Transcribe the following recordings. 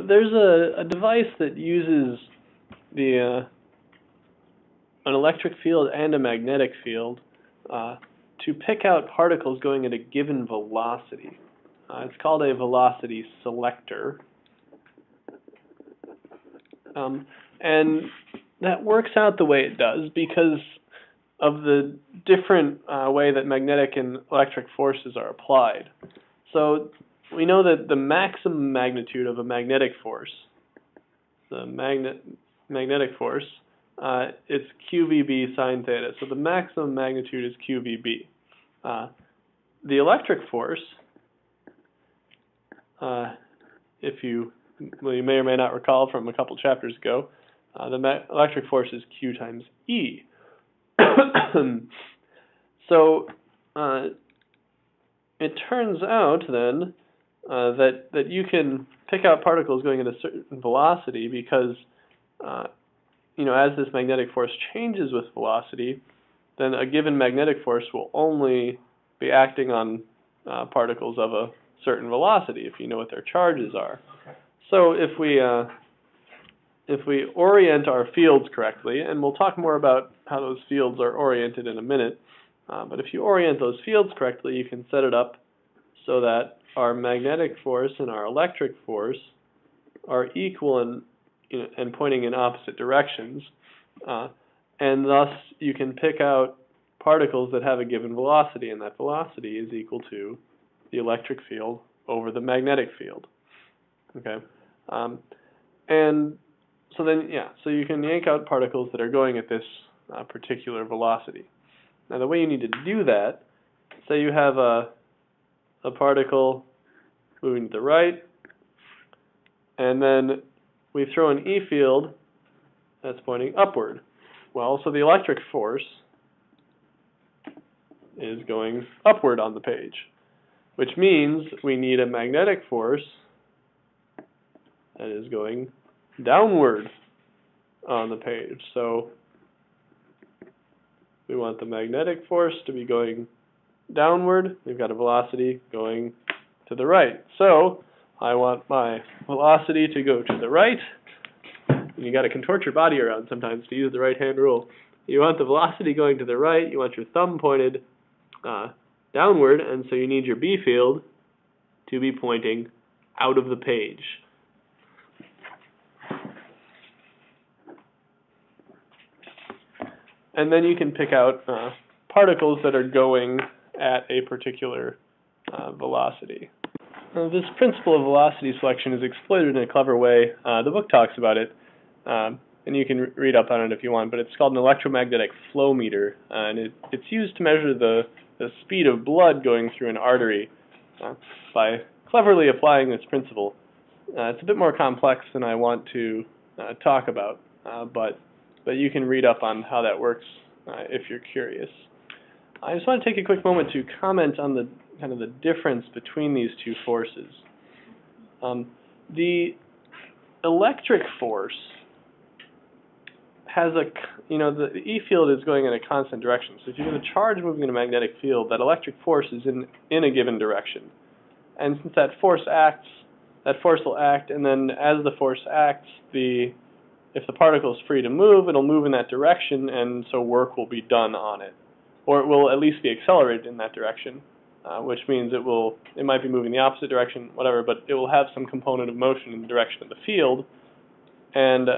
There's a device that uses the an electric field and a magnetic field to pick out particles going at a given velocity. It's called a velocity selector. And that works out the way it does because of the different way that magnetic and electric forces are applied. So we know that the maximum magnitude of a magnetic force, the magnetic force, it's QVB sine theta. So the maximum magnitude is QVB. The electric force, if you may or may not recall from a couple chapters ago, the electric force is Q times E. So it turns out then that you can pick out particles going at a certain velocity because as this magnetic force changes with velocity, then a given magnetic force will only be acting on particles of a certain velocity if you know what their charges are. So if we orient our fields correctly, and we'll talk more about how those fields are oriented in a minute, but if you orient those fields correctly, you can set it up so that our magnetic force and our electric force are equal and pointing in opposite directions, and thus you can pick out particles that have a given velocity, and that velocity is equal to the electric field over the magnetic field. Okay, and so then so you can yank out particles that are going at this particular velocity. Now the way you need to do that, say you have a particle moving to the right, and then we throw an E field that's pointing upward. Well, so the electric force is going upward on the page, which means we need a magnetic force that is going downward on the page. So we want the magnetic force to be going downward. We've got a velocity going to the right. So I want my velocity to go to the right. You got to contort your body around sometimes to use the right-hand rule. You want the velocity going to the right. You want your thumb pointed downward, and so you need your B field to be pointing out of the page. And then you can pick out particles that are going at a particular velocity. This principle of velocity selection is exploited in a clever way. The book talks about it, and you can read up on it if you want, but it's called an electromagnetic flow meter, and it's used to measure the speed of blood going through an artery by cleverly applying this principle. It's a bit more complex than I want to talk about, but you can read up on how that works if you're curious. I just want to take a quick moment to comment on the kind of the difference between these two forces. The electric force has the E field is going in a constant direction. So if you have a charge moving in a magnetic field, that electric force is in a given direction. And since that force acts, that force will act, and then as the force acts, if the particle is free to move, it'll move in that direction, and so work will be done on it. Or it will at least be accelerated in that direction, which means it might be moving the opposite direction, whatever, but it will have some component of motion in the direction of the field, and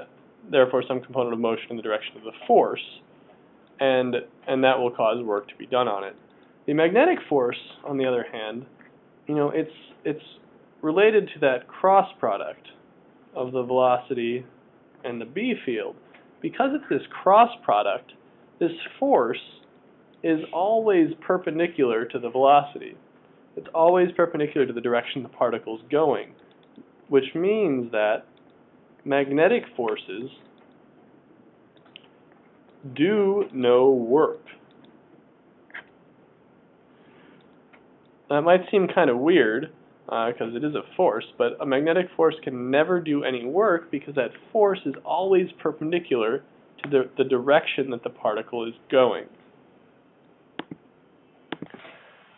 therefore some component of motion in the direction of the force, and that will cause work to be done on it. The magnetic force, on the other hand, it's related to that cross product of the velocity and the B field. Because it's this cross product, this force is always perpendicular to the velocity. It's always perpendicular to the direction the particle is going, which means that magnetic forces do no work. That might seem kind of weird because it is a force, but a magnetic force can never do any work because that force is always perpendicular to the direction that the particle is going.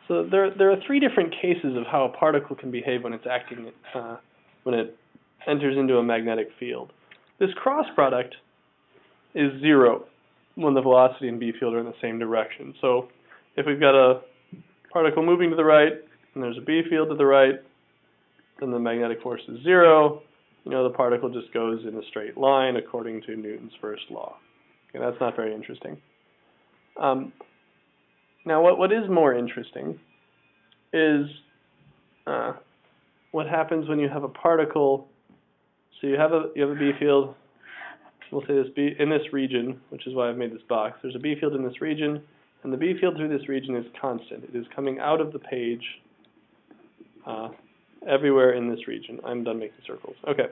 So there are three different cases of how a particle can behave when it's acting, when it enters into a magnetic field. This cross product is 0 when the velocity and B field are in the same direction. So if we've got a particle moving to the right and there's a B field to the right, then the magnetic force is 0. You know, the particle just goes in a straight line according to Newton's first law. Okay, that's not very interesting. Now, what is more interesting is what happens when you have a particle. So you have a B field. We'll say this B in this region, which is why I've made this box. There's a B field in this region, and the B field through this region is constant. It is coming out of the page everywhere in this region. I'm done making circles. Okay.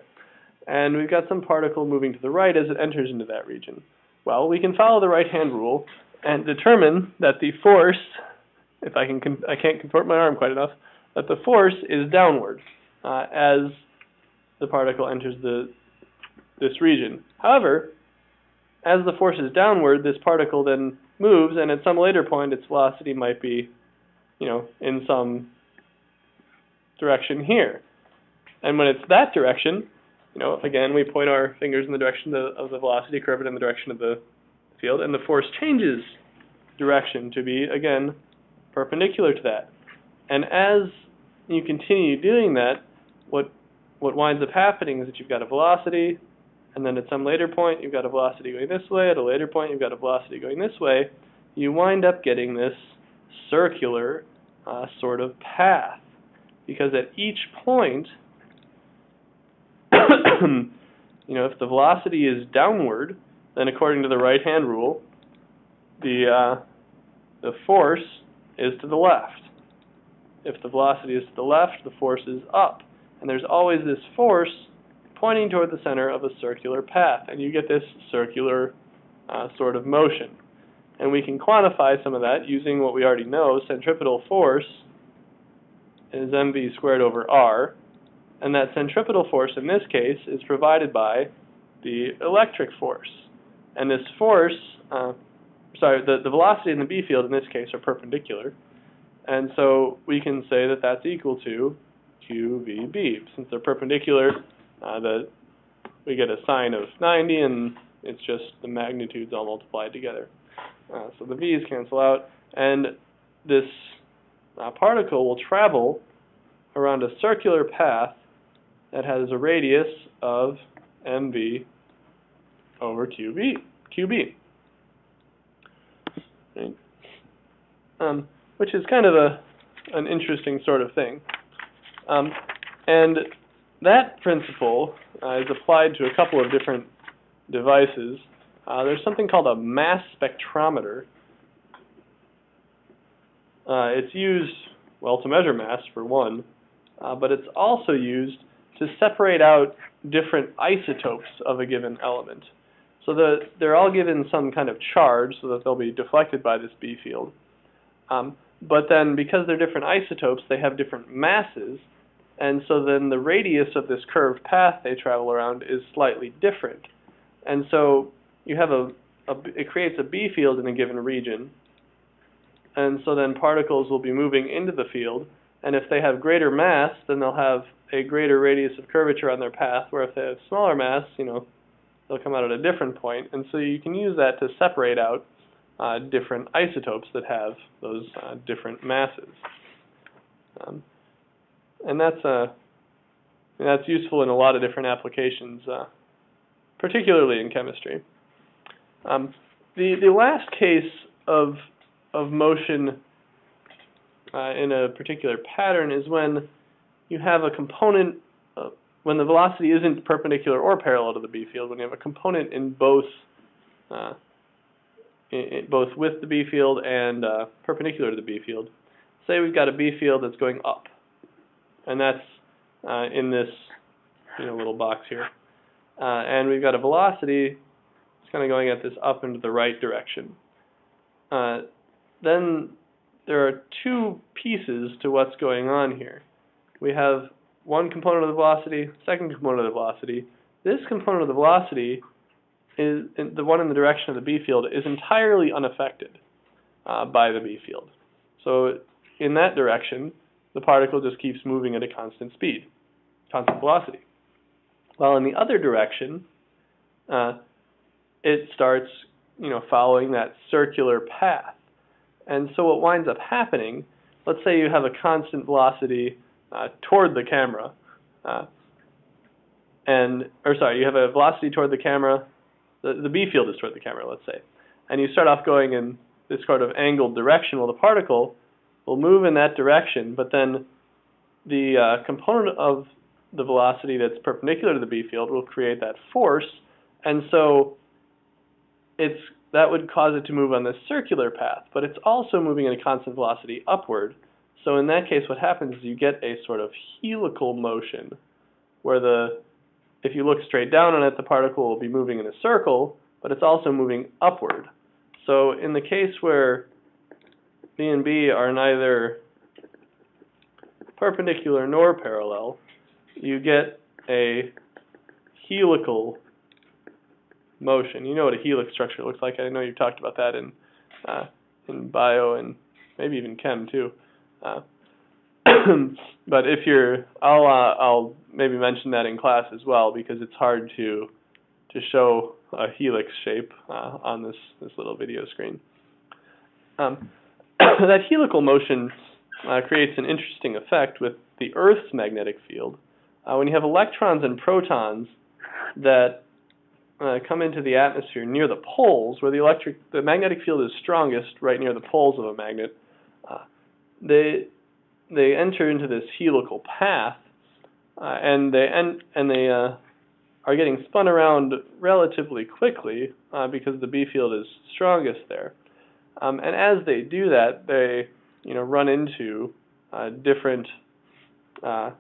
And we've got some particle moving to the right as it enters into that region. Well, we can follow the right-hand rule and determine that the force, if I can't contort my arm quite enough, that the force is downward as the particle enters this region. However, as the force is downward, this particle then moves, and at some later point, its velocity might be, you know, in some direction here. And when it's that direction, you know, again, we point our fingers in the direction of the velocity, curve it in the direction of the field, and the force changes direction to be, again, perpendicular to that. And as you continue doing that, what winds up happening is that you've got a velocity, and then at some later point, you've got a velocity going this way. At a later point, you've got a velocity going this way. You wind up getting this circular sort of path, because at each point, you know, if the velocity is downward, then according to the right-hand rule, the force is to the left. If the velocity is to the left, the force is up. And there's always this force pointing toward the center of a circular path, and you get this circular sort of motion. And we can quantify some of that using what we already know. Centripetal force is mv squared over r, and that centripetal force in this case is provided by the electric force. And this force, the velocity and the B field in this case are perpendicular, and so we can say that that's equal to QVB. Since they're perpendicular, we get a sine of 90, and it's just the magnitudes all multiplied together. So the V's cancel out, and this particle will travel around a circular path that has a radius of mv over QB. Right? Which is kind of an interesting sort of thing. And that principle is applied to a couple of different devices. There's something called a mass spectrometer. It's used, well, to measure mass, for one, but it's also used to separate out different isotopes of a given element. So they're all given some kind of charge so that they'll be deflected by this B field. But then, because they're different isotopes, they have different masses, and so then the radius of this curved path they travel around is slightly different. And so you have it creates a B field in a given region, and so then particles will be moving into the field, and if they have greater mass, then they'll have a greater radius of curvature on their path, where if they have smaller mass, you know, they'll come out at a different point. And so you can use that to separate out different isotopes that have those different masses. And that's useful in a lot of different applications, particularly in chemistry. The last case of motion in a particular pattern is when you have a component, when the velocity isn't perpendicular or parallel to the B field, when you have a component in both both with the B field and perpendicular to the B field. Say we've got a B field that's going up, and that's in this little box here, and we've got a velocity that's kind of going at this up into the right direction. Then there are two pieces to what's going on here. We have one component of the velocity, second component of the velocity. This component of the velocity is the one in the direction of the B field is entirely unaffected by the B field. So in that direction, the particle just keeps moving at a constant speed, constant velocity. While in the other direction, it starts, following that circular path. And so what winds up happening, let's say you have a constant velocity toward the camera, you have a velocity toward the camera, the B field is toward the camera, let's say, and you start off going in this sort of angled direction. Well, the particle will move in that direction, but then the component of the velocity that's perpendicular to the B field will create that force, and so that would cause it to move on this circular path, but it's also moving in a constant velocity upward. So in that case, what happens is you get a sort of helical motion, where if you look straight down on it, the particle will be moving in a circle, but it's also moving upward. So in the case where B and B are neither perpendicular nor parallel, you get a helical motion. You know what a helix structure looks like. I know you've talked about that in bio and maybe even chem too. But I'll maybe mention that in class as well, because it's hard to show a helix shape on this little video screen. That helical motion creates an interesting effect with the Earth's magnetic field. When you have electrons and protons that come into the atmosphere near the poles, where the magnetic field is strongest, right near the poles of a magnet, they enter into this helical path, and they are getting spun around relatively quickly because the B field is strongest there. And as they do that, they run into different gas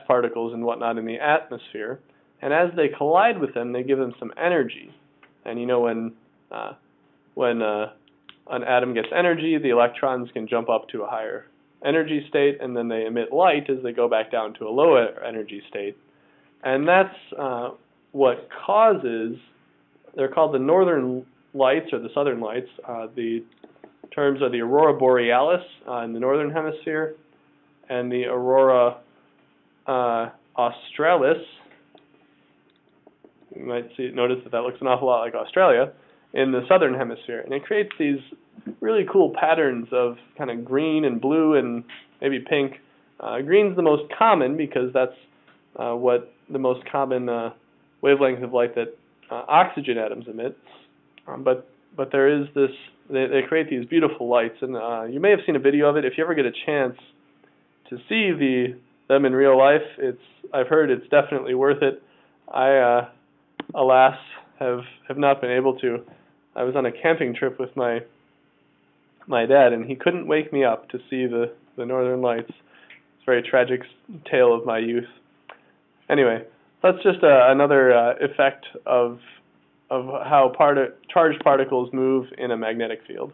particles and whatnot in the atmosphere. And as they collide with them, they give them some energy. And when an atom gets energy, the electrons can jump up to a higher energy state, and then they emit light as they go back down to a lower energy state. And that's what causes, they're called the northern lights or the southern lights. The terms are the aurora borealis in the northern hemisphere, and the aurora australis. You might notice that looks an awful lot like Australia in the southern hemisphere, and it creates these really cool patterns of kind of green and blue and maybe pink. Green's the most common because that's what the most common wavelength of light that oxygen atoms emit. But there is this. They create these beautiful lights, and you may have seen a video of it. If you ever get a chance to see them in real life, I've heard it's definitely worth it. I alas have not been able to. I was on a camping trip with my dad, and he couldn't wake me up to see the northern lights. It's a very tragic tale of my youth. Anyway, that's just another effect of how charged particles move in a magnetic field.